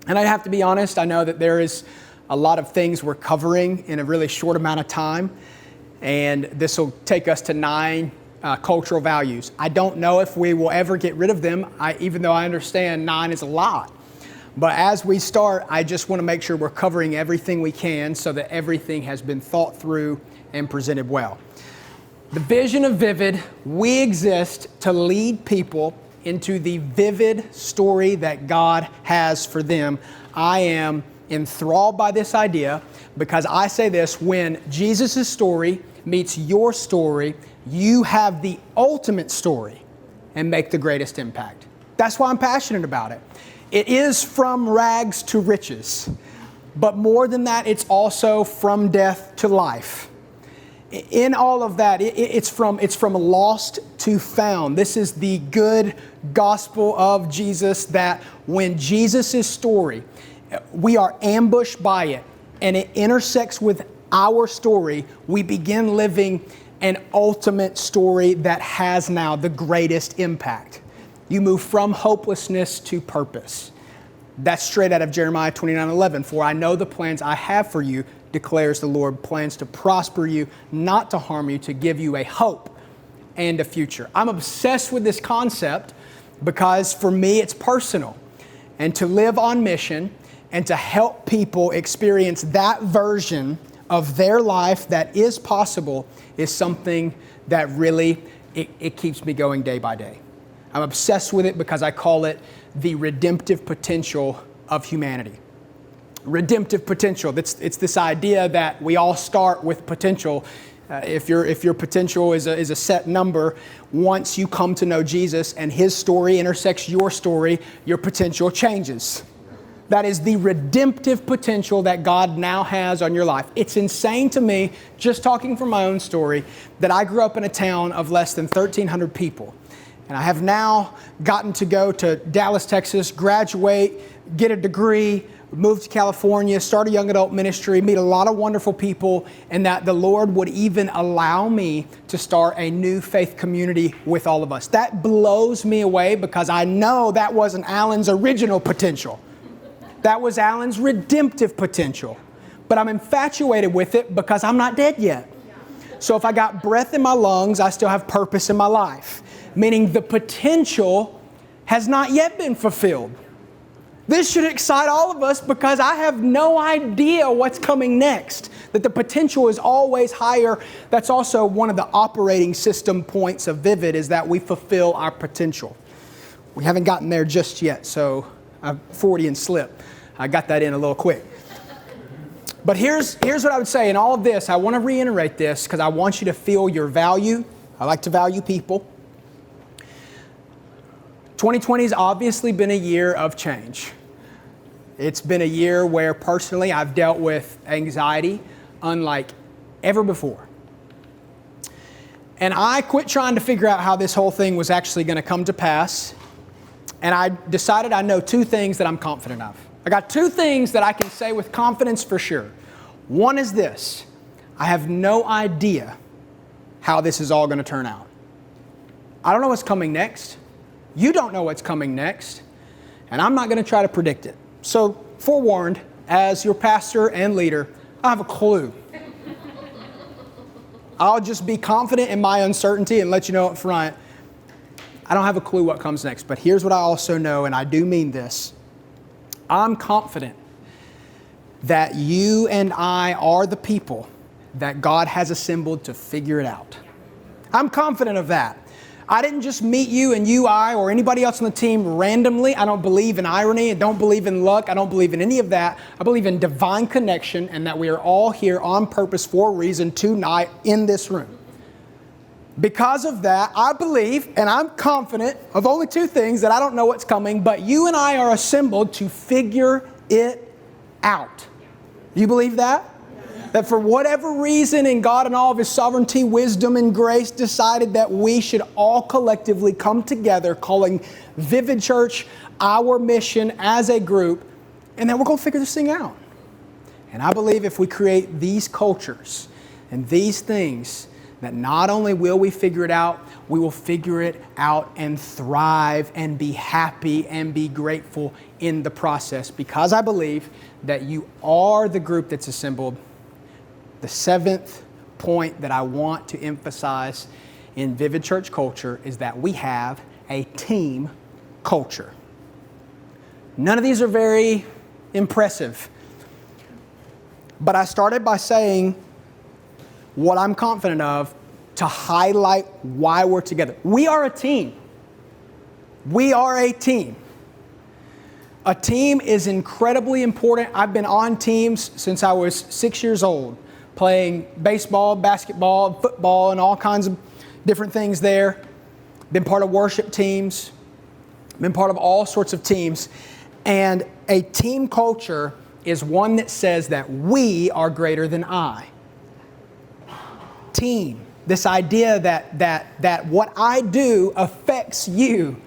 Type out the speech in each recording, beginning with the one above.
And I have to be honest, I know that there is a lot of things we're covering in a really short amount of time. And this will take us to 9 cultural values. I don't know if we will ever get rid of them, even though I understand 9 is a lot. But as we start, I just want to make sure we're covering everything we can so that everything has been thought through and presented well. The vision of Vivid, we exist to lead people into the vivid story that God has for them. I am enthralled by this idea because I say this: when Jesus' story meets your story, you have the ultimate story and make the greatest impact. That's why I'm passionate about it. It is from rags to riches, but more than that, it's also from death to life. In all of that, it's from lost to found. This is the good gospel of Jesus, that when Jesus' story, we are ambushed by it and it intersects with our story, we begin living an ultimate story that has now the greatest impact. You move from hopelessness to purpose. That's straight out of Jeremiah 29:11. For I know the plans I have for you, declares the Lord, plans to prosper you, not to harm you, to give you a hope and a future. I'm obsessed with this concept because for me it's personal. And to live on mission and to help people experience that version of their life that is possible is something that really, it keeps me going day by day. I'm obsessed with it because I call it the redemptive potential of humanity. Redemptive potential. It's this idea that we all start with potential. If your potential is a set number, once you come to know Jesus and His story intersects your story, your potential changes. That is the redemptive potential that God now has on your life. It's insane to me, just talking from my own story, that I grew up in a town of less than 1,300 people. And I have now gotten to go to Dallas, Texas, graduate, get a degree, move to California, start a young adult ministry, meet a lot of wonderful people, and that the Lord would even allow me to start a new faith community with all of us. That blows me away because I know that wasn't Alan's original potential. That was Alan's redemptive potential. But I'm infatuated with it because I'm not dead yet. So if I got breath in my lungs, I still have purpose in my life. Meaning the potential has not yet been fulfilled. This should excite all of us because I have no idea what's coming next. That the potential is always higher. That's also one of the operating system points of Vivid, is that we fulfill our potential. We haven't gotten there just yet, so I'm 40 and slip. I got that in a little quick. But here's what I would say in all of this. I want to reiterate this because I want you to feel your value. I like to value people. 2020 has obviously been a year of change. It's been a year where personally I've dealt with anxiety unlike ever before. And I quit trying to figure out how this whole thing was actually going to come to pass. And I decided I know 2 things that I'm confident of. I got 2 things that I can say with confidence for sure. One is this: I have no idea how this is all going to turn out. I don't know what's coming next. You don't know what's coming next, and I'm not going to try to predict it. So, forewarned, as your pastor and leader, I have a clue. I'll just be confident in my uncertainty and let you know up front, I don't have a clue what comes next. But here's what I also know, and I do mean this. I'm confident that you and I are the people that God has assembled to figure it out. I'm confident of that. I didn't just meet you and I, or anybody else on the team randomly. I don't believe in irony. I don't believe in luck. I don't believe in any of that. I believe in divine connection and that we are all here on purpose for a reason tonight in this room. Because of that, I believe, and I'm confident of only 2 things, that I don't know what's coming, but you and I are assembled to figure it out. You believe that? That for whatever reason in God and all of His sovereignty, wisdom, and grace decided that we should all collectively come together, calling Vivid Church our mission as a group, and that we're going to figure this thing out. And I believe if we create these cultures and these things, that not only will we figure it out, we will figure it out and thrive and be happy and be grateful in the process, because I believe that you are the group that's assembled. The seventh point that I want to emphasize in Vivid Church culture is that we have a team culture. None of these are very impressive, but I started by saying what I'm confident of to highlight why we're together. We are a team. We are a team. A team is incredibly important. I've been on teams since I was 6 years old, playing baseball, basketball, football, and all kinds of different things there. Been part of worship teams. Been part of all sorts of teams. And a team culture is one that says that we are greater than I. Team. This idea that what I do affects you,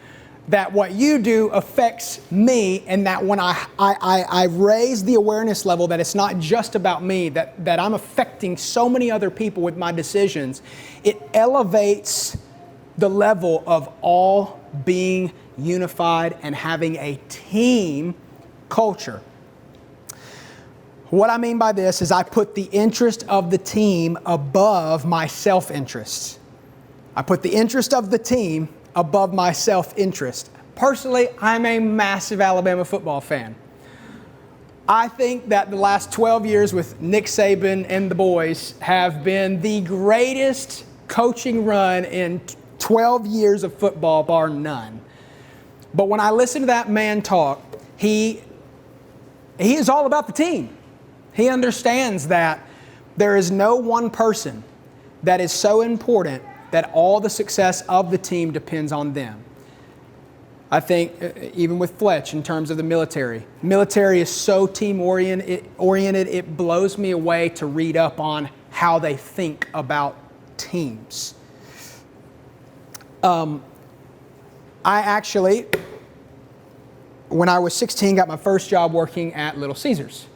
that what you do affects me, and that when I raise the awareness level that it's not just about me, that I'm affecting so many other people with my decisions, it elevates the level of all being unified and having a team culture. What I mean by this is I put the interest of the team above my self-interest. I put the interest of the team above my self-interest. Personally, I'm a massive Alabama football fan. I think that the last 12 years with Nick Saban and the boys have been the greatest coaching run in 12 years of football, bar none. But when I listen to that man talk, he is all about the team. He understands that there is no one person that is so important that all the success of the team depends on them. I think even with Fletch in terms of the military is so team-oriented, it blows me away to read up on how they think about teams. I actually, when I was 16, got my first job working at Little Caesars.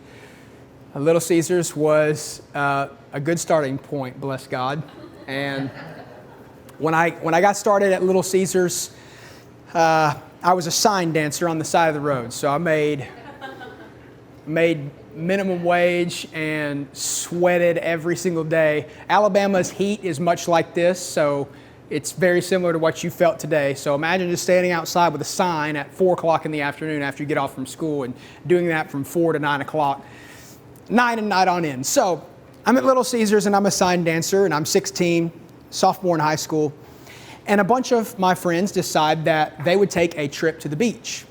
Little Caesars was a good starting point, bless God. And when I got started at Little Caesars, I was a sign dancer on the side of the road. So I made minimum wage and sweated every single day. Alabama's heat is much like this, so it's very similar to what you felt today. So imagine just standing outside with a sign at 4 o'clock in the afternoon after you get off from school and doing that from 4 to 9 o'clock. Night and night on end. So I'm at Little Caesars and I'm a sign dancer and I'm 16, sophomore in high school. And a bunch of my friends decide that they would take a trip to the beach.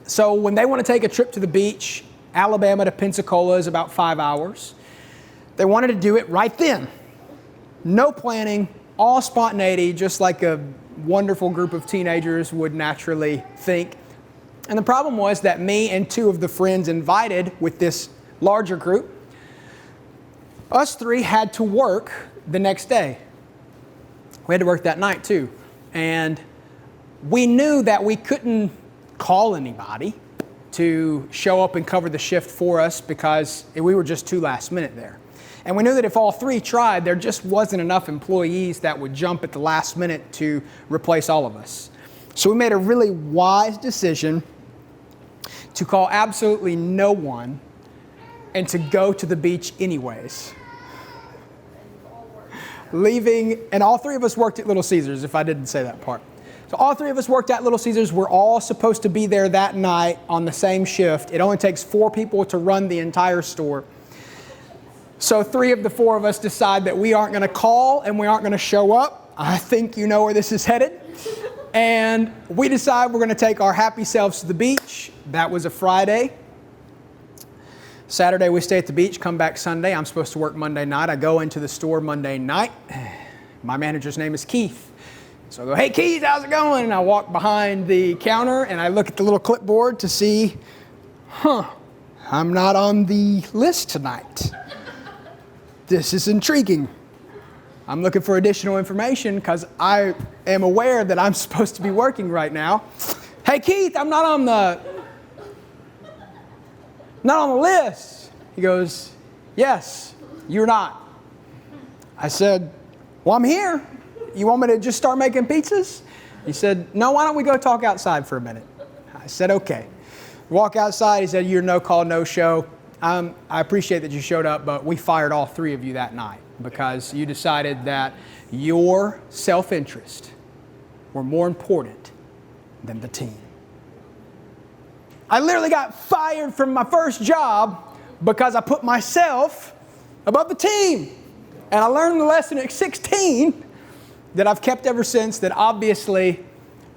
So when they want to take a trip to the beach, Alabama to Pensacola is about 5 hours. They wanted to do it right then. No planning, all spontaneity, just like a wonderful group of teenagers would naturally think. And the problem was that me and two of the friends invited with this larger group, us three had to work the next day. We had to work that night too. And we knew that we couldn't call anybody to show up and cover the shift for us because we were just too last minute there. And we knew that if all three tried, there just wasn't enough employees that would jump at the last minute to replace all of us. So we made a really wise decision to call absolutely no one and to go to the beach anyways. Leaving, and all three of us worked at Little Caesars, if I didn't say that part. So all three of us worked at Little Caesars. We're all supposed to be there that night on the same shift. It only takes 4 people to run the entire store. So 3 of the 4 of us decide that we aren't going to call and we aren't going to show up. I think you know where this is headed. And we decide we're going to take our happy selves to the beach. That was a Friday. Saturday we stay at the beach, come back Sunday. I'm supposed to work Monday night. I go into the store Monday night. My manager's name is Keith. So I go, "Hey Keith, how's it going?" And I walk behind the counter and I look at the little clipboard to see, I'm not on the list tonight. This is intriguing. I'm looking for additional information because I am aware that I'm supposed to be working right now. "Hey Keith, I'm not on the list." He goes, "Yes, you're not." I said, "Well, I'm here. You want me to just start making pizzas?" He said, "No, why don't we go talk outside for a minute?" I said, "Okay." Walk outside, he said, "You're no call, no show. I appreciate that you showed up, but we fired all three of you that night because you decided that your self-interest were more important than the team." I literally got fired from my first job because I put myself above the team. And I learned the lesson at 16 that I've kept ever since, that obviously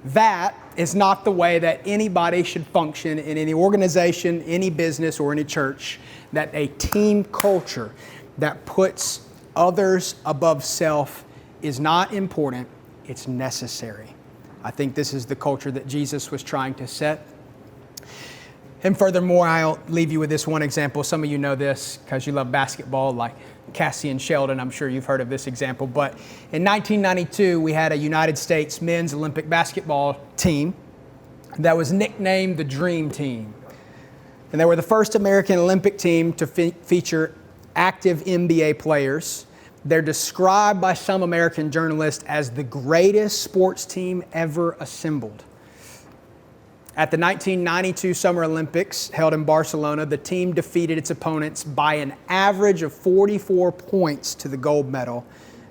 that is not the way that anybody should function in any organization, any business, or any church. That a team culture that puts others above self is not important, it's necessary. I think this is the culture that Jesus was trying to set. And furthermore, I'll leave you with this one example. Some of you know this because you love basketball, like Cassie and Sheldon. I'm sure you've heard of this example. But in 1992, we had a United States men's Olympic basketball team that was nicknamed the Dream Team. And they were the first American Olympic team to feature active NBA players. They're described by some American journalists as the greatest sports team ever assembled. At the 1992 Summer Olympics held in Barcelona, the team defeated its opponents by an average of 44 points to the gold medal,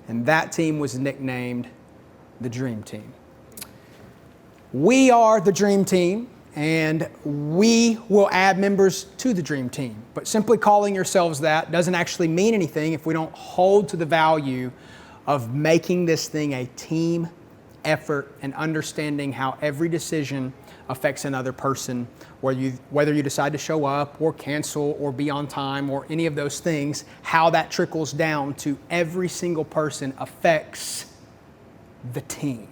and that team was nicknamed the Dream Team. We are the Dream Team, and we will add members to the Dream Team. But simply calling yourselves that doesn't actually mean anything if we don't hold to the value of making this thing a team effort and understanding how every decision affects another person, whether you decide to show up or cancel or be on time or any of those things, how that trickles down to every single person affects the team.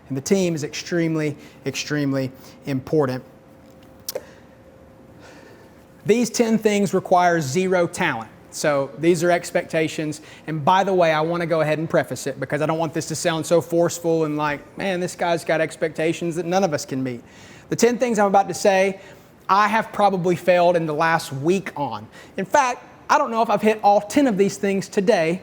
And the team is extremely, extremely important. These 10 things require zero talent. So these are expectations. And by the way, I want to go ahead and preface it because I don't want this to sound so forceful and like, man, this guy's got expectations that none of us can meet. The 10 things I'm about to say, I have probably failed in the last week on. In fact, I don't know if I've hit all 10 of these things today,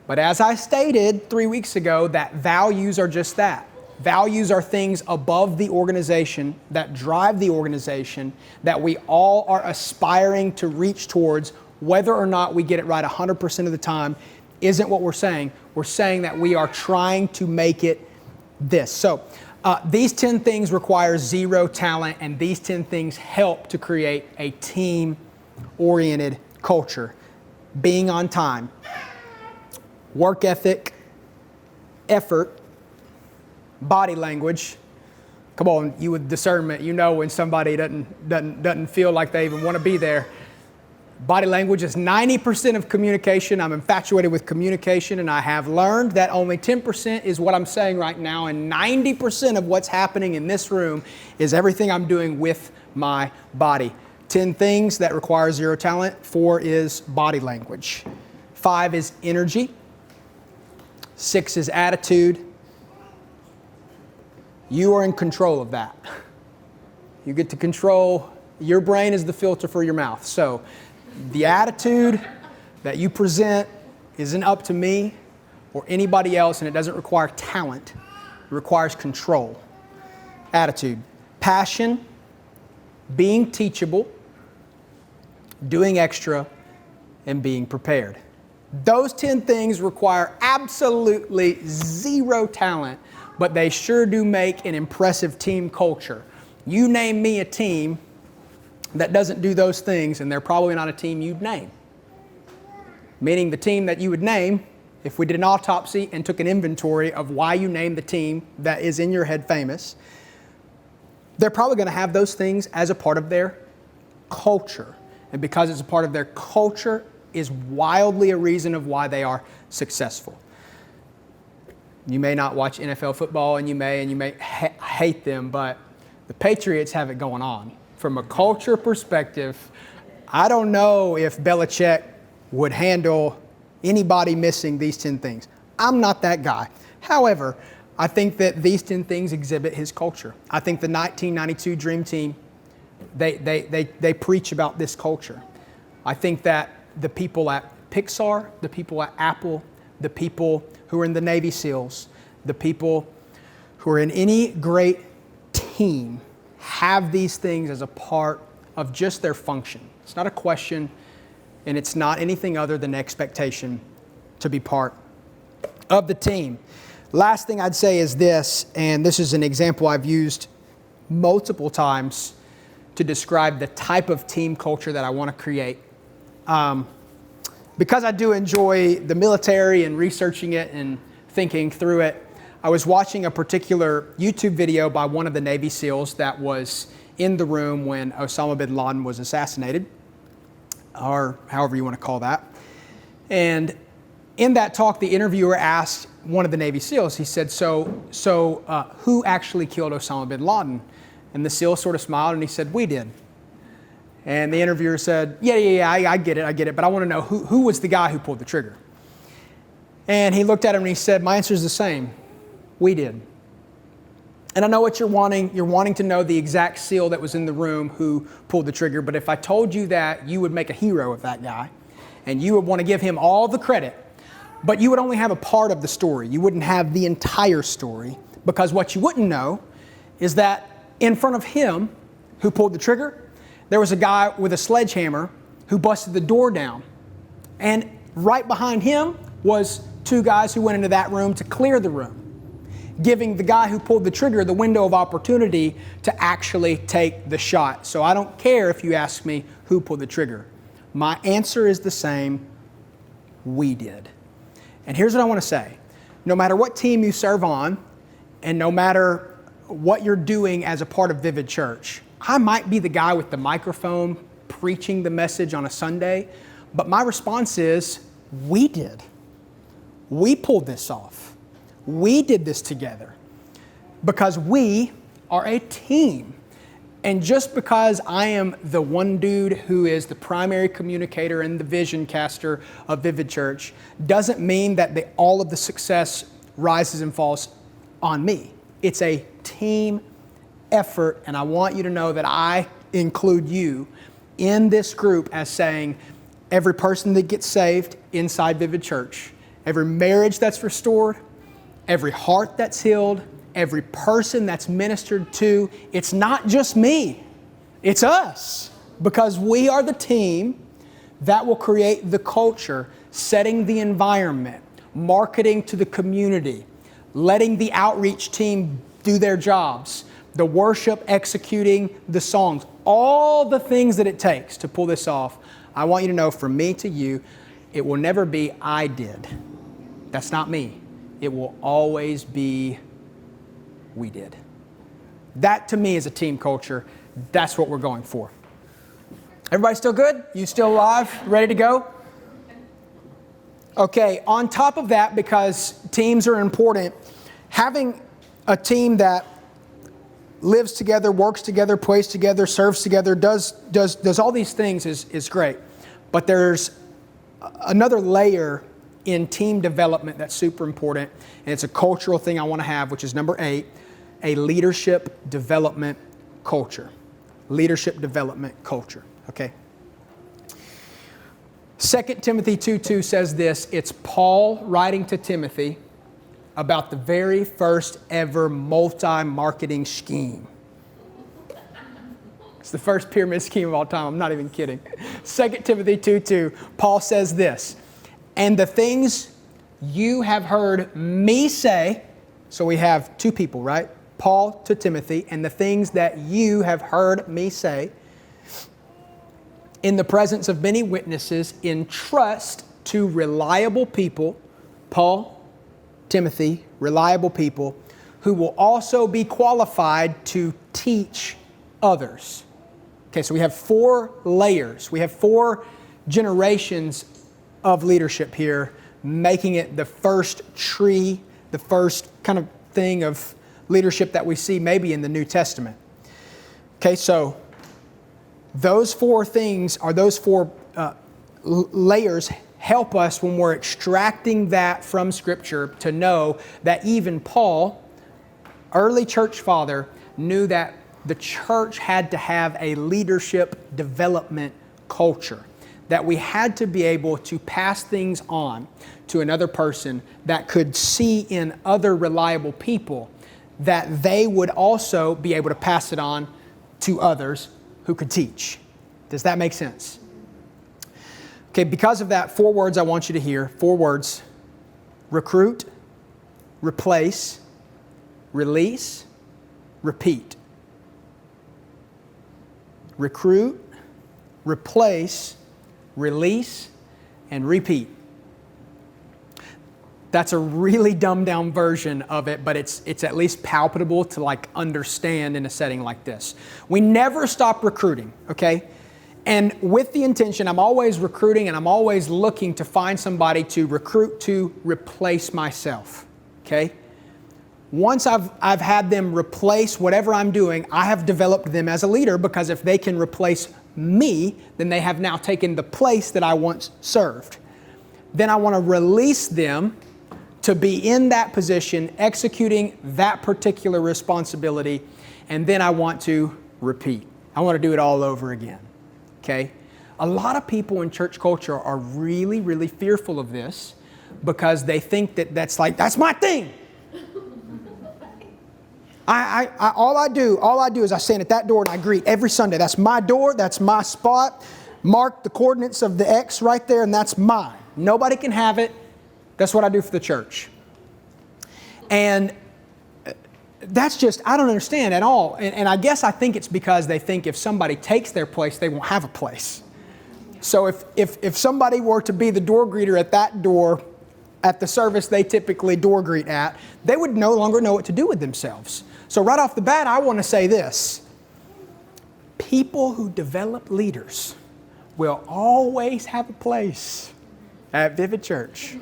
but as I stated 3 weeks ago, that values are just that. Values are things above the organization that drive the organization that we all are aspiring to reach towards. Whether or not we get it right 100% of the time isn't what we're saying. We're saying that we are trying to make it this. So these 10 things require zero talent, and these 10 things help to create a team-oriented culture. Being on time, work ethic, effort, body language. Come on, you with discernment, you know when somebody doesn't feel like they even want to be there. Body language is 90% of communication. I'm infatuated with communication, and I have learned that only 10% is what I'm saying right now, and 90% of what's happening in this room is everything I'm doing with my body. 10 things that require zero talent. 4 is body language. 5 is energy. 6 is attitude. You are in control of that. You get to control. Your brain is the filter for your mouth. So the attitude that you present isn't up to me or anybody else, and it doesn't require talent. It requires control. Attitude. Passion, being teachable, doing extra, and being prepared. Those 10 things require absolutely zero talent, but they sure do make an impressive team culture. You name me a team that doesn't do those things, and they're probably not a team you'd name. Meaning the team that you would name, if we did an autopsy and took an inventory of why you named the team that is in your head famous, they're probably going to have those things as a part of their culture. And because it's a part of their culture is wildly a reason of why they are successful. You may not watch NFL football, and you may hate them, but the Patriots have it going on. From a culture perspective, I don't know if Belichick would handle anybody missing these 10 things. I'm not that guy. However, I think that these 10 things exhibit his culture. I think the 1992 Dream Team, they preach about this culture. I think that the people at Pixar, the people at Apple, the people who are in the Navy SEALs, the people who are in any great team have these things as a part of just their function. It's not a question, and it's not anything other than expectation to be part of the team. Last thing I'd say is this, and this is an example I've used multiple times to describe the type of team culture that I want to create. Because I do enjoy the military and researching it and thinking through it, I was watching a particular YouTube video by one of the Navy SEALs that was in the room when Osama bin Laden was assassinated, or however you want to call that. And in that talk, the interviewer asked one of the Navy SEALs, he said, so who actually killed Osama bin Laden? And the SEAL sort of smiled and he said, we did. And the interviewer said, yeah, I get it, but I want to know who was the guy who pulled the trigger? And he looked at him and he said, my answer is the same. We did. And I know what you're wanting. You're wanting to know the exact SEAL that was in the room who pulled the trigger. But if I told you that, you would make a hero of that guy. And you would want to give him all the credit. But you would only have a part of the story. You wouldn't have the entire story. Because what you wouldn't know is that in front of him who pulled the trigger, there was a guy with a sledgehammer who busted the door down. And right behind him was two guys who went into that room to clear the room, giving the guy who pulled the trigger the window of opportunity to actually take the shot. So I don't care if you ask me who pulled the trigger. My answer is the same. We did. And here's what I want to say. No matter what team you serve on, and no matter what you're doing as a part of Vivid Church, I might be the guy with the microphone preaching the message on a Sunday, but my response is, we did. We pulled this off. We did this together because we are a team. And just because I am the one dude who is the primary communicator and the vision caster of Vivid Church doesn't mean that all of the success rises and falls on me. It's a team effort, and I want you to know that I include you in this group as saying every person that gets saved inside Vivid Church, every marriage that's restored, every heart that's healed, every person that's ministered to, it's not just me, it's us. Because we are the team that will create the culture, setting the environment, marketing to the community, letting the outreach team do their jobs, the worship, executing the songs, all the things that it takes to pull this off. I want you to know, from me to you, it will never be I did. That's not me. It will always be we did. That to me is a team culture. That's what we're going for. Everybody still good? You still alive? Ready to go? Okay, on top of that, because teams are important, having a team that lives together, works together, plays together, serves together, does all these things is great. But there's another layer in team development that's super important, and it's a cultural thing I want to have, which is number 8, a leadership development culture. Leadership development culture, okay? 2 Timothy 2:2 says this. It's Paul writing to Timothy about the very first ever multi-marketing scheme. It's the first pyramid scheme of all time. I'm not even kidding. 2 Timothy 2:2, Paul says this, and the things you have heard me say, so we have two people, right? Paul to Timothy, and the things that you have heard me say in the presence of many witnesses, entrust to reliable people, Paul, Timothy, reliable people, who will also be qualified to teach others. Okay, so we have 4 layers. We have 4 generations of leadership here, making it the first tree, the first kind of thing of leadership that we see maybe in the New Testament. Okay, so those 4 things, or those 4 layers, help us when we're extracting that from Scripture to know that even Paul, early church father, knew that the church had to have a leadership development culture, that we had to be able to pass things on to another person that could see in other reliable people that they would also be able to pass it on to others who could teach. Does that make sense? Okay, because of that, 4 words I want you to hear. 4 words: recruit, replace, release, repeat. Recruit, replace, release, and repeat. That's a really dumbed down version of it, but it's at least palpable to like understand in a setting like this. We never stop recruiting, okay? And with the intention, I'm always recruiting and I'm always looking to find somebody to recruit to replace myself, okay? Once I've had them replace whatever I'm doing, I have developed them as a leader, because if they can replace me, then they have now taken the place that I once served. Then I want to release them to be in that position, executing that particular responsibility, and then I want to repeat. I want to do it all over again, okay? A lot of people in church culture are really, really fearful of this, because they think that that's my thing. All I do is I stand at that door and I greet every Sunday. That's my door, that's my spot. Mark the coordinates of the X right there, and that's mine. Nobody can have it. That's what I do for the church. And that's just, I don't understand at all. And I guess I think it's because they think if somebody takes their place, they won't have a place. So if somebody were to be the door greeter at that door, at the service they typically door greet at, they would no longer know what to do with themselves. So right off the bat, I want to say this. People who develop leaders will always have a place at Vivid Church.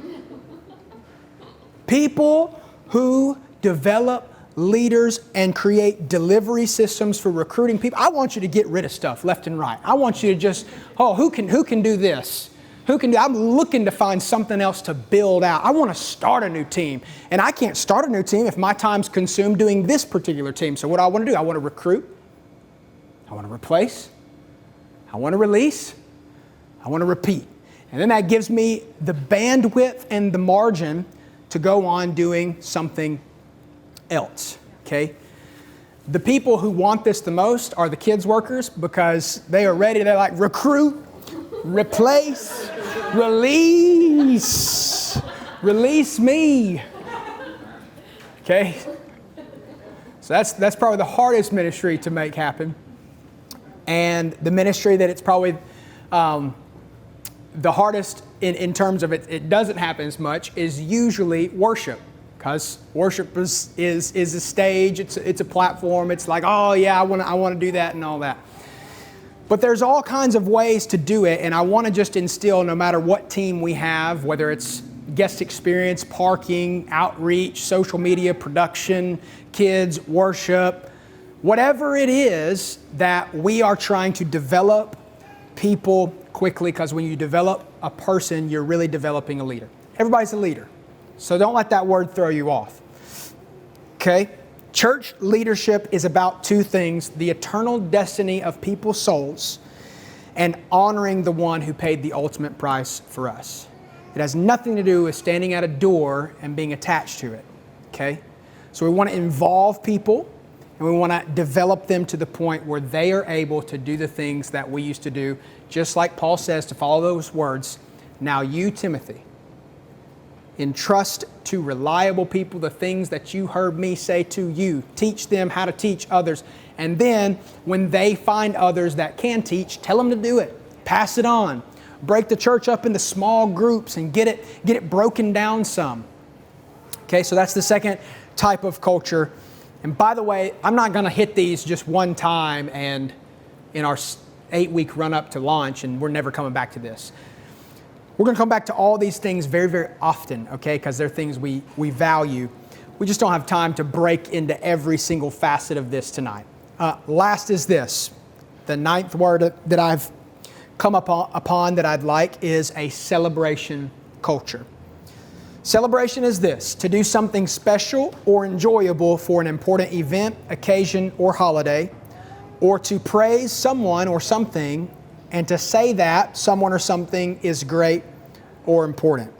People who develop leaders and create delivery systems for recruiting people. I want you to get rid of stuff left and right. I want you to just, who can do this? I'm looking to find something else to build out. I want to start a new team. And I can't start a new team if my time's consumed doing this particular team. So what do I want to do? I want to recruit. I want to replace. I want to release. I want to repeat. And then that gives me the bandwidth and the margin to go on doing something else, okay? The people who want this the most are the kids workers, because they are ready. They're like, recruit, replace, release me, okay? So that's probably the hardest ministry to make happen. And the ministry that it's probably the hardest in terms of it doesn't happen as much is usually worship, because worship is a stage, it's a platform. It's like, oh yeah, I want to do that and all that. But there's all kinds of ways to do it, and I want to just instill, no matter what team we have, whether it's guest experience, parking, outreach, social media, production, kids, worship, whatever it is, that we are trying to develop people quickly, because when you develop a person, you're really developing a leader. Everybody's a leader. So don't let that word throw you off. Okay? Church leadership is about 2 things: the eternal destiny of people's souls and honoring the one who paid the ultimate price for us. It has nothing to do with standing at a door and being attached to it. Okay? So we want to involve people, and we want to develop them to the point where they are able to do the things that we used to do, just like Paul says, to follow those words. Now you, Timothy, entrust to reliable people the things that you heard me say to you. Teach them how to teach others. And then when they find others that can teach, tell them to do it. Pass it on. Break the church up into small groups and get it broken down some. Okay, so that's the second type of culture. And by the way, I'm not going to hit these just one time and in our 8-week run up to launch, and we're never coming back to this. We're going to come back to all these things very, very often, okay, because they're things we value. We just don't have time to break into every single facet of this tonight. Last is this. The 9th word that I've come upon that I'd like is a celebration culture. Celebration is this: to do something special or enjoyable for an important event, occasion, or holiday, or to praise someone or something, and to say that someone or something is great or important.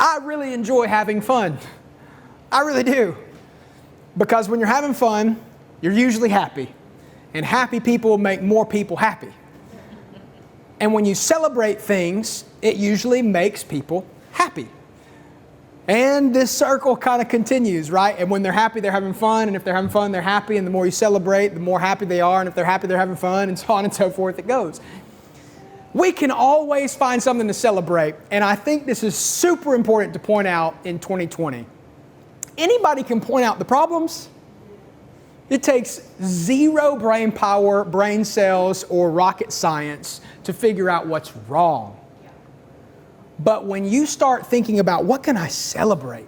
I really enjoy having fun. I really do. Because when you're having fun, you're usually happy. And happy people make more people happy. And when you celebrate things, it usually makes people happy. And this circle kind of continues, right? And when they're happy, they're having fun. And if they're having fun, they're happy. And the more you celebrate, the more happy they are. And if they're happy, they're having fun, and so on and so forth it goes. We can always find something to celebrate. And I think this is super important to point out in 2020. Anybody can point out the problems. It takes zero brain power, brain cells, or rocket science to figure out what's wrong. But when you start thinking about what can I celebrate,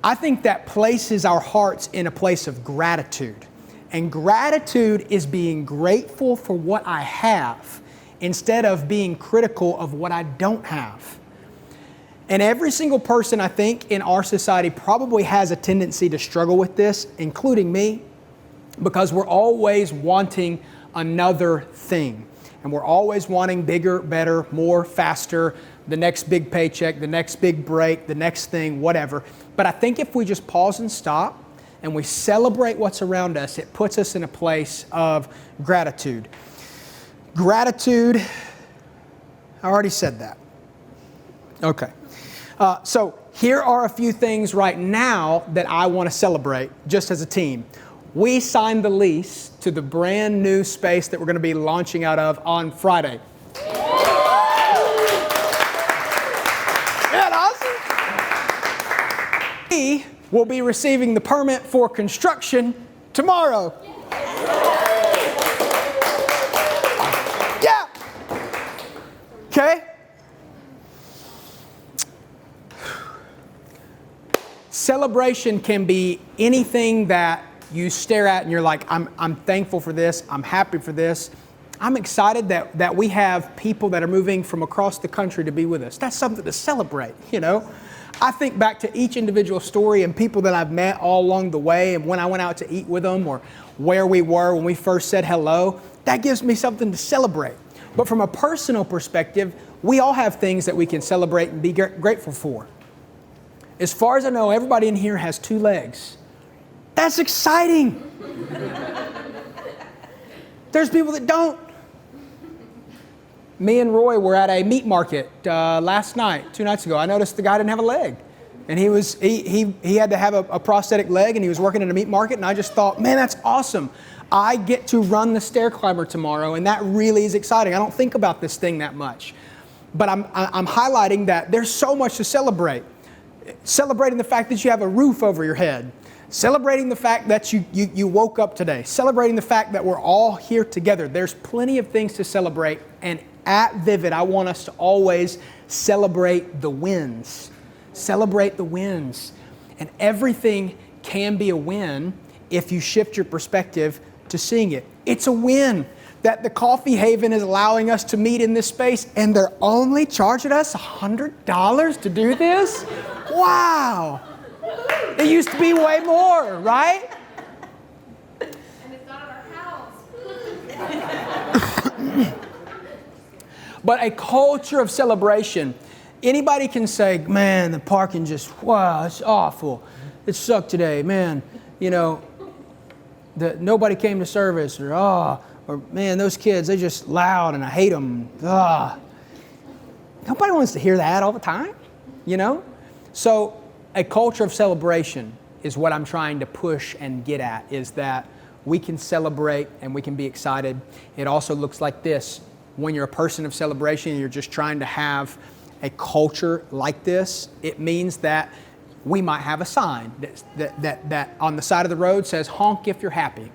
I think that places our hearts in a place of gratitude. And gratitude is being grateful for what I have instead of being critical of what I don't have. And every single person, I think, in our society probably has a tendency to struggle with this, including me, because we're always wanting another thing. And we're always wanting bigger, better, more, faster, the next big paycheck, the next big break, the next thing, whatever. But I think if we just pause and stop and we celebrate what's around us, it puts us in a place of gratitude. Gratitude, I already said that. Okay. So here are a few things right now that I want to celebrate just as a team. We signed the lease to the brand new space that we're going to be launching out of on Friday. Isn't that awesome? We will be receiving the permit for construction tomorrow. Yeah. Okay. Celebration can be anything that you stare at and you're like, I'm thankful for this, I'm happy for this. I'm excited that we have people that are moving from across the country to be with us. That's something to celebrate, you know. I think back to each individual story and people that I've met all along the way, and when I went out to eat with them, or where we were when we first said hello. That gives me something to celebrate. But from a personal perspective, we all have things that we can celebrate and be grateful for. As far as I know, everybody in here has 2 legs. That's exciting. There's people that don't. Me and Roy were at a meat market last night, 2 nights ago. I noticed the guy didn't have a leg. And he had to have a prosthetic leg, and he was working in a meat market, and I just thought, man, that's awesome. I get to run the stair climber tomorrow, and that really is exciting. I don't think about this thing that much. But I'm highlighting that there's so much to celebrate. Celebrating the fact that you have a roof over your head. Celebrating the fact that you woke up today. Celebrating the fact that we're all here together. There's plenty of things to celebrate. And at Vivid, I want us to always celebrate the wins. Celebrate the wins. And everything can be a win if you shift your perspective to seeing it. It's a win that the Coffee Haven is allowing us to meet in this space, and they're only charging us $100 to do this? Wow! It used to be way more, right? And it's not at our house. But a culture of celebration. Anybody can say, man, the parking just, wow, it's awful. It sucked today, man. You know, nobody came to service, or man, those kids, they're just loud and I hate them. Nobody wants to hear that all the time, you know? So a culture of celebration is what I'm trying to push and get at, is that we can celebrate and we can be excited. It also looks like this. When you're a person of celebration and you're just trying to have a culture like this, it means that we might have a sign that on the side of the road says, honk if you're happy.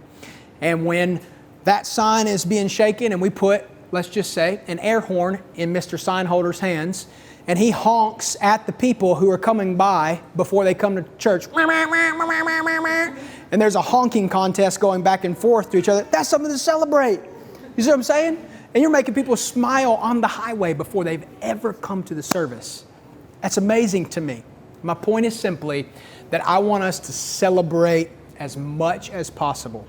And when that sign is being shaken and we put, let's just say, an air horn in Mr. Signholder's hands, and he honks at the people who are coming by before they come to church, and there's a honking contest going back and forth to each other, that's something to celebrate. You see what I'm saying? And you're making people smile on the highway before they've ever come to the service. That's amazing to me. My point is simply that I want us to celebrate as much as possible.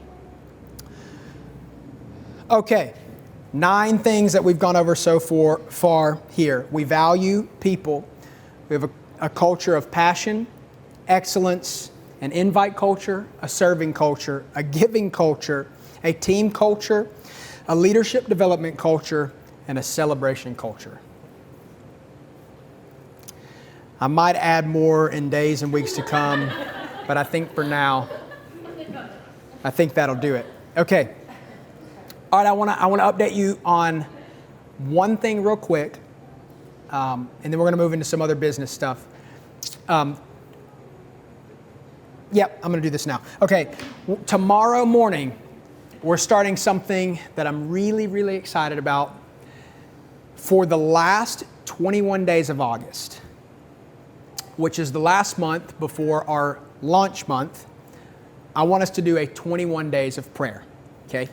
Okay, 9 things that we've gone over so far here. We value people. We have a culture of passion, excellence, an invite culture, a serving culture, a giving culture, a team culture, a leadership development culture, and a celebration culture. I might add more in days and weeks to come, but I think for now, I think that'll do it. Okay. All right, I want to update you on one thing real quick, and then we're going to move into some other business stuff. Yep, I'm going to do this now. Okay, tomorrow morning, we're starting something that I'm really, really excited about. For the last 21 days of August, which is the last month before our launch month, I want us to do a 21 days of prayer, okay?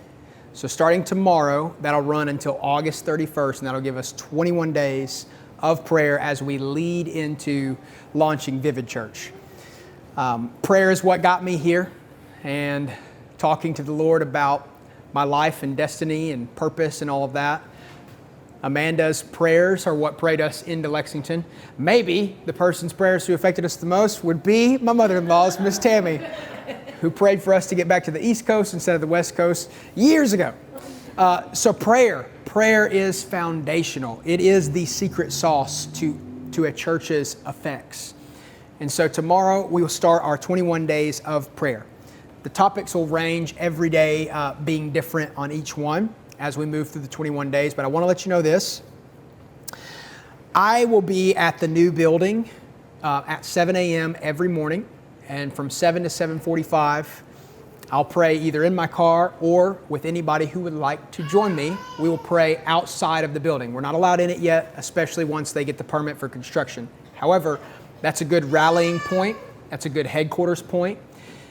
So starting tomorrow, that'll run until August 31st, and that'll give us 21 days of prayer as we lead into launching Vivid Church. Prayer is what got me here, and talking to the Lord about my life and destiny and purpose and all of that. Amanda's prayers are what prayed us into Lexington. Maybe the person's prayers who affected us the most would be my mother-in-law's, Miss Tammy, who prayed for us to get back to the East Coast instead of the West Coast years ago. So prayer is foundational. It is the secret sauce to a church's effects. And so tomorrow we will start our 21 days of prayer. The topics will range every day, being different on each one as we move through the 21 days. But I want to let you know this. I will be at the new building at 7 a.m. every morning. And from 7 to 7:45, I'll pray either in my car or with anybody who would like to join me. We will pray outside of the building. We're not allowed in it yet, especially once they get the permit for construction. However, that's a good rallying point. That's a good headquarters point.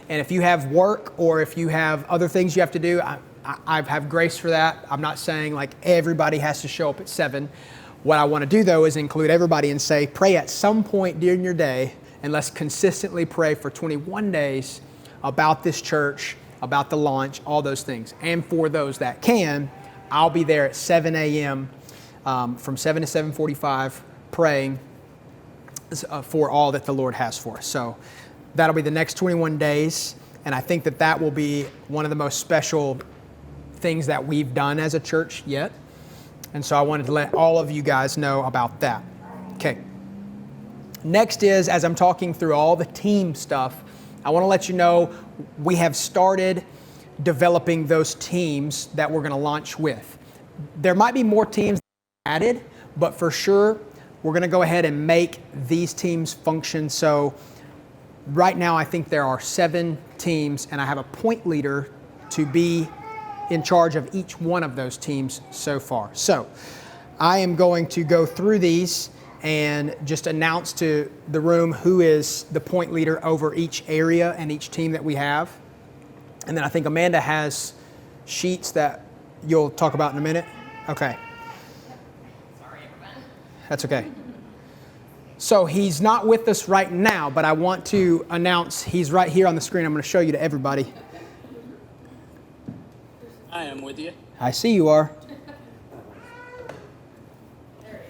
And if you have work or if you have other things you have to do, I have grace for that. I'm not saying like everybody has to show up at 7. What I want to do though is include everybody and say, pray at some point during your day, and let's consistently pray for 21 days about this church, about the launch, all those things. And for those that can, I'll be there at 7 a.m. From 7 to 7:45 praying for all that the Lord has for us. So that'll be the next 21 days. And I think that will be one of the most special things that we've done as a church yet. And so I wanted to let all of you guys know about that. Okay. Next is, as I'm talking through all the team stuff, I want to let you know we have started developing those teams that we're going to launch with. There might be more teams added, but for sure, we're going to go ahead and make these teams function. So right now, I think there are 7 teams, and I have a point leader to be in charge of each one of those teams so far. So I am going to go through these and just announce to the room who is the point leader over each area and each team that we have. And then I think Amanda has sheets that you'll talk about in a minute. Okay. Sorry, everyone. That's okay. So he's not with us right now, but I want to announce he's right here on the screen. I'm going to show you to everybody. I am with you. I see you are.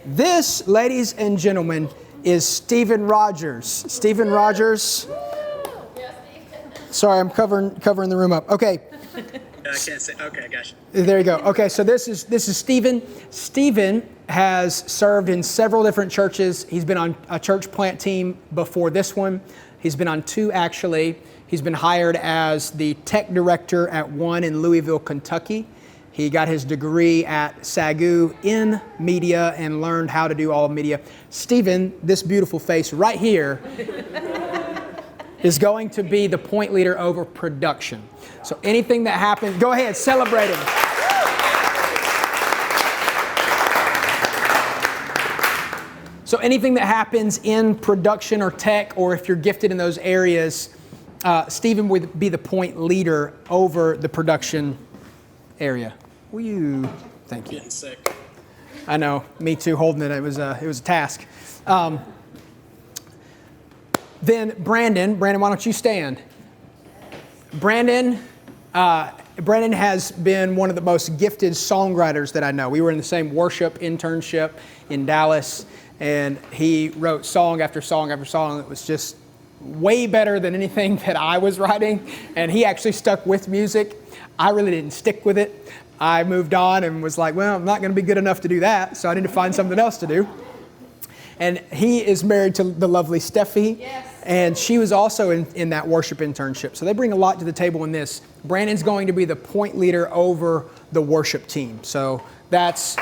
This, ladies and gentlemen, is Stephen Rogers. Stephen Rogers. Sorry, I'm covering the room up. Okay. I can't say. Okay, gotcha. There you go. Okay, so this is Stephen. Stephen has served in several different churches. He's been on a church plant team before this one. He's been on 2 actually. He's been hired as the tech director at one in Louisville, Kentucky. He got his degree at SAGU in media and learned how to do all media. Stephen, this beautiful face right here, is going to be the point leader over production. So anything that happens, go ahead, celebrate him. So anything that happens in production or tech, or if you're gifted in those areas, Stephen would be the point leader over the production area. Thank you. Getting sick. I know, me too. Holding it, it was a task. Then Brandon, why don't you stand? Brandon has been one of the most gifted songwriters that I know. We were in the same worship internship in Dallas, and he wrote song after song after song. It was just way better than anything that I was writing, and he actually stuck with music. I really didn't stick with it. I moved on and was like, well, I'm not going to be good enough to do that, so I need to find something else to do. And he is married to the lovely Steffi, Yes. and she was also in that worship internship. So they bring a lot to the table in this. Brandon's going to be the point leader over the worship team. So that's...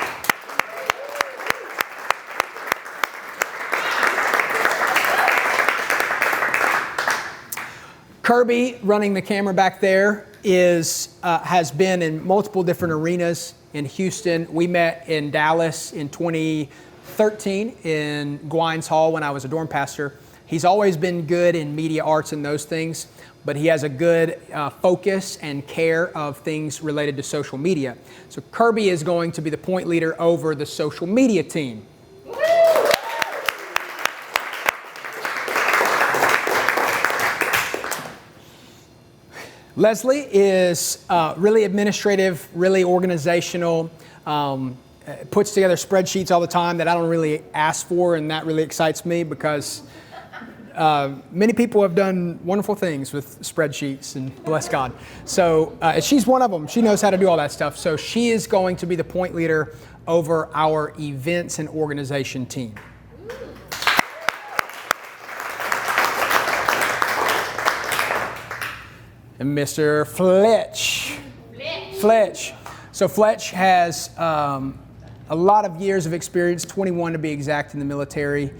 Kirby, running the camera back there, has been in multiple different arenas in Houston. We met in Dallas in 2013 in Gwines Hall when I was a dorm pastor. He's always been good in media arts and those things, but he has a good focus and care of things related to social media. So Kirby is going to be the point leader over the social media team. Leslie is really administrative, really organizational, puts together spreadsheets all the time that I don't really ask for, and that really excites me because many people have done wonderful things with spreadsheets, and bless God. So she's one of them. She knows how to do all that stuff. So she is going to be the point leader over our events and organization team. And Mr. Fletch. So Fletch has a lot of years of experience, 21 to be exact, in the military,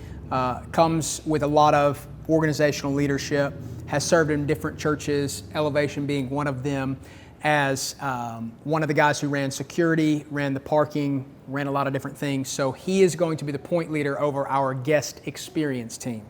comes with a lot of organizational leadership, has served in different churches, Elevation being one of them, as one of the guys who ran security, ran the parking, ran a lot of different things. So he is going to be the point leader over our guest experience team.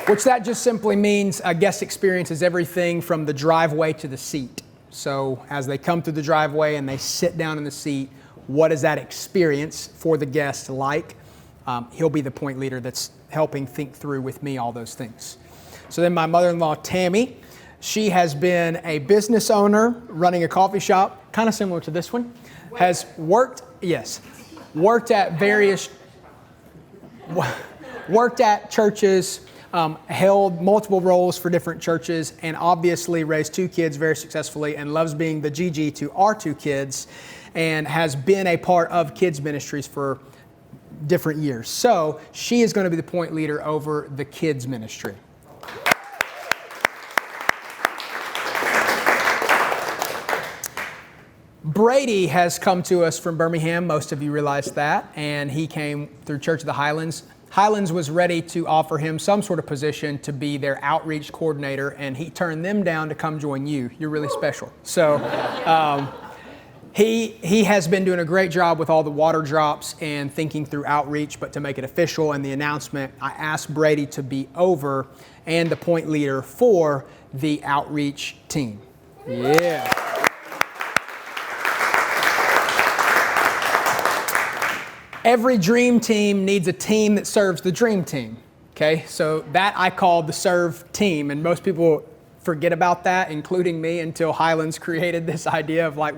Which that just simply means a guest experience is everything from the driveway to the seat. So as they come through the driveway and they sit down in the seat, what is that experience for the guest like? He'll be the point leader that's helping think through with me all those things. So then my mother-in-law, Tammy, she has been a business owner running a coffee shop, kind of similar to this one, has worked at churches, held multiple roles for different churches, and obviously raised 2 kids very successfully and loves being the GG to our 2 kids, and has been a part of kids ministries for different years. So she is going to be the point leader over the kids ministry. Brady has come to us from Birmingham. Most of you realize that. And he came through Church of the Highlands. Highlands was ready to offer him some sort of position to be their outreach coordinator, and he turned them down to come join you. You're really special. So he has been doing a great job with all the water drops and thinking through outreach, but to make it official and the announcement, I asked Brady to be over and the point leader for the outreach team. Yeah. Every dream team needs a team that serves the dream team, okay? So that I call the serve team, and most people forget about that, including me, until Highlands created this idea of like,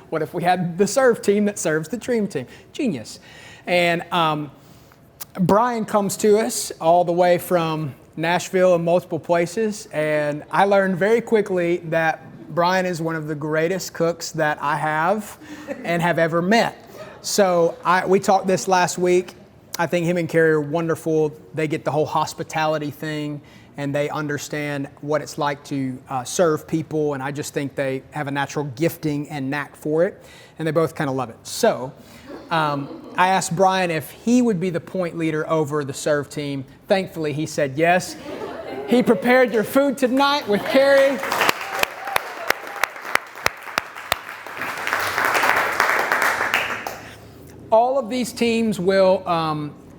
what if we had the serve team that serves the dream team? Genius. And Brian comes to us all the way from Nashville and multiple places, and I learned very quickly that Brian is one of the greatest cooks that I have and have ever met. So we talked this last week. I think him and Carrie are wonderful. They get the whole hospitality thing, and they understand what it's like to serve people. And I just think they have a natural gifting and knack for it, and they both kind of love it. So I asked Brian if he would be the point leader over the serve team. Thankfully, he said yes. He prepared your food tonight with Carrie. All of these teams will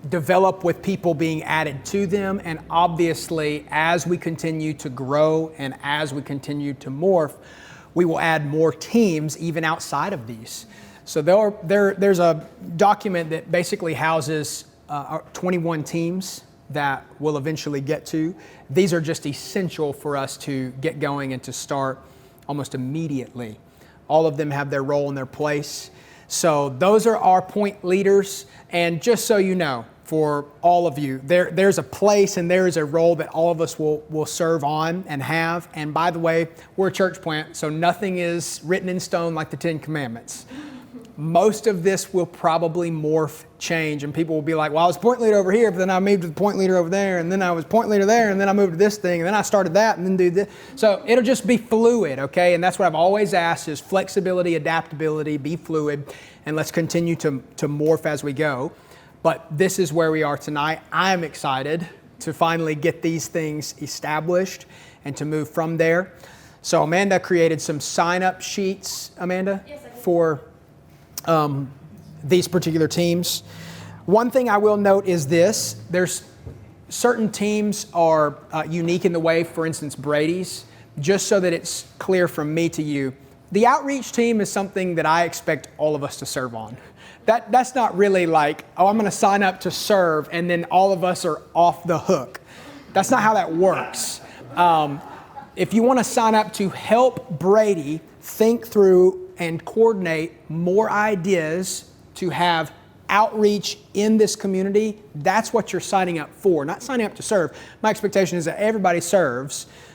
develop with people being added to them, and obviously as we continue to grow and as we continue to morph, we will add more teams even outside of these. So there's a document that basically houses 21 teams that we'll eventually get to. These are just essential for us to get going and to start almost immediately. All of them have their role and their place. So those are our point leaders. And just so you know, for all of you, there's a place and there is a role that all of us will serve on and have. And by the way, we're a church plant, so nothing is written in stone like the Ten Commandments. Most of this will probably morph, change, and people will be like, well, I was point leader over here, but then I moved to the point leader over there, and then I was point leader there, and then I moved to this thing, and then I started that, and then do this. So it'll just be fluid, okay? And that's what I've always asked is flexibility, adaptability, be fluid, and let's continue to morph as we go. But this is where we are tonight. I'm excited to finally get these things established and to move from there. So Amanda created some sign-up sheets, Amanda, Yes, I did. for these particular teams. One thing I will note is this. There's certain teams are unique in the way, for instance, Brady's, just so that it's clear from me to you. The outreach team is something that I expect all of us to serve on. That's not really like, oh, I'm going to sign up to serve and then all of us are off the hook. That's not how that works. If you want to sign up to help Brady think through and coordinate more ideas to have outreach in this community, that's what you're signing up for, not signing up to serve. My expectation is that everybody serves,